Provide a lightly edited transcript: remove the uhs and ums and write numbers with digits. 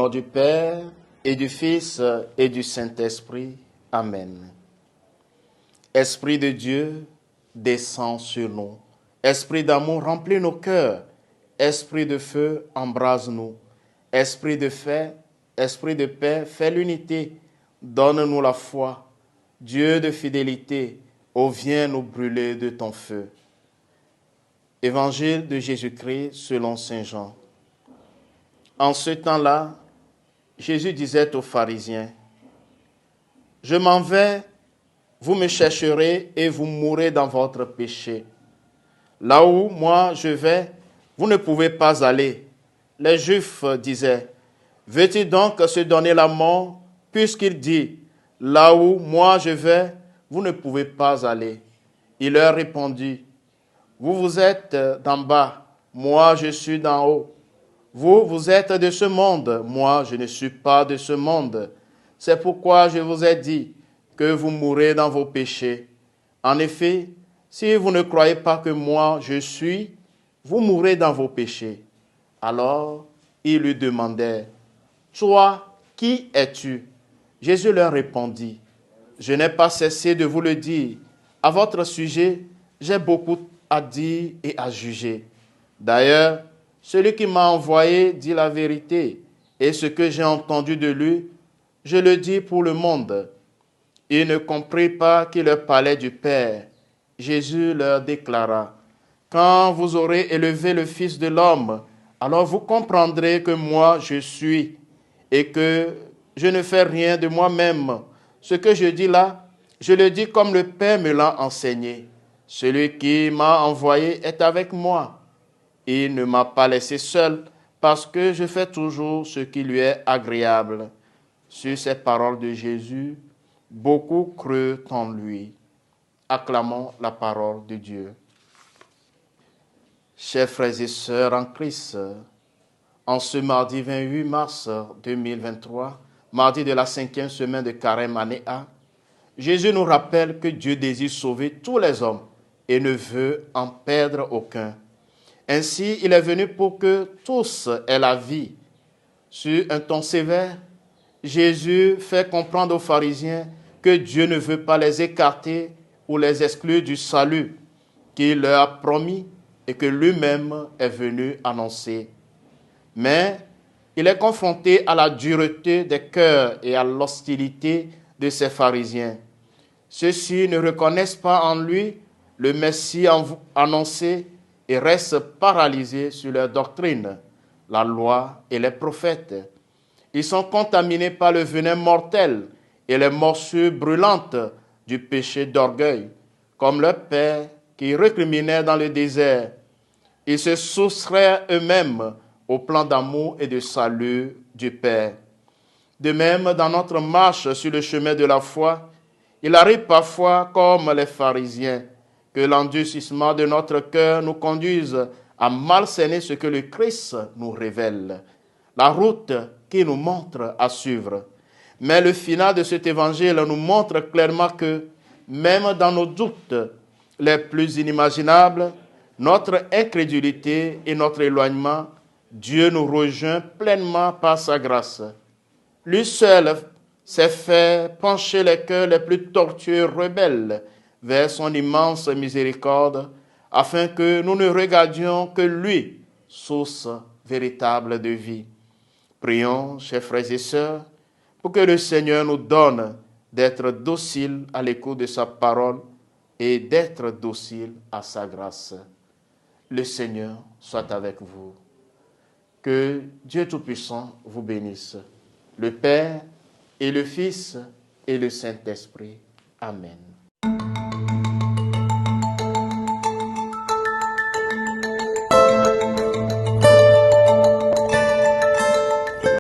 nom du Père, et du Fils, et du Saint-Esprit. Amen. Esprit de Dieu, descends sur nous. Esprit d'amour, remplis nos cœurs. Esprit de feu, embrase-nous. Esprit de paix, fais l'unité. Donne-nous la foi. Dieu de fidélité, ô viens nous brûler de ton feu. Évangile de Jésus-Christ selon saint Jean. En ce temps-là, Jésus disait aux pharisiens, « Je m'en vais, vous me chercherez et vous mourrez dans votre péché. Là où moi je vais, vous ne pouvez pas aller. » Les Juifs disaient, « Veux-tu donc se donner la mort, puisqu'il dit, « Là où moi je vais, vous ne pouvez pas aller. » Il leur répondit, « Vous êtes d'en bas, moi je suis d'en haut. Vous êtes de ce monde, moi je ne suis pas de ce monde. C'est pourquoi je vous ai dit que vous mourrez dans vos péchés. En effet, si vous ne croyez pas que moi je suis, vous mourrez dans vos péchés. » Alors, ils lui demandèrent, « Toi, qui es-tu » Jésus leur répondit, « Je n'ai pas cessé de vous le dire. À votre sujet, j'ai beaucoup à dire et à juger. D'ailleurs, celui qui m'a envoyé dit la vérité, et ce que j'ai entendu de lui, je le dis pour le monde. » Ils ne comprirent pas qu'il leur parlait du Père. Jésus leur déclara, « Quand vous aurez élevé le Fils de l'homme, alors vous comprendrez que moi je suis, et que je ne fais rien de moi-même. Ce que je dis là, je le dis comme le Père me l'a enseigné. Celui qui m'a envoyé est avec moi. Il ne m'a pas laissé seul, parce que je fais toujours ce qui lui est agréable. » Sur ces paroles de Jésus, beaucoup crurent en lui. Acclamons la parole de Dieu. Chers frères et sœurs en Christ, en ce mardi 28 mars 2023, mardi de la 5e semaine de Carême année A, Jésus nous rappelle que Dieu désire sauver tous les hommes et ne veut en perdre aucun. Ainsi, il est venu pour que tous aient la vie. Sur un ton sévère, Jésus fait comprendre aux pharisiens que Dieu ne veut pas les écarter ou les exclure du salut qu'il leur a promis et que lui-même est venu annoncer. Mais il est confronté à la dureté des cœurs et à l'hostilité de ces pharisiens. Ceux-ci ne reconnaissent pas en lui le Messie annoncé et restent paralysés sur leur doctrine, la loi et les prophètes. Ils sont contaminés par le venin mortel et les morsures brûlantes du péché d'orgueil, comme leur père qui récriminait dans le désert. Ils se soustraient eux-mêmes au plan d'amour et de salut du Père. De même, dans notre marche sur le chemin de la foi, il arrive parfois, comme les pharisiens, que l'endurcissement de notre cœur nous conduise à mal cerner ce que le Christ nous révèle, la route qu'il nous montre à suivre. Mais le final de cet évangile nous montre clairement que, même dans nos doutes les plus inimaginables, notre incrédulité et notre éloignement, Dieu nous rejoint pleinement par sa grâce. Lui seul s'est fait pencher les cœurs les plus tortueux rebelles vers son immense miséricorde, afin que nous ne regardions que lui, source véritable de vie. Prions, chers frères et sœurs, pour que le Seigneur nous donne d'être dociles à l'écoute de sa parole et d'être dociles à sa grâce. Le Seigneur soit avec vous. Que Dieu Tout-Puissant vous bénisse, le Père et le Fils et le Saint-Esprit. Amen.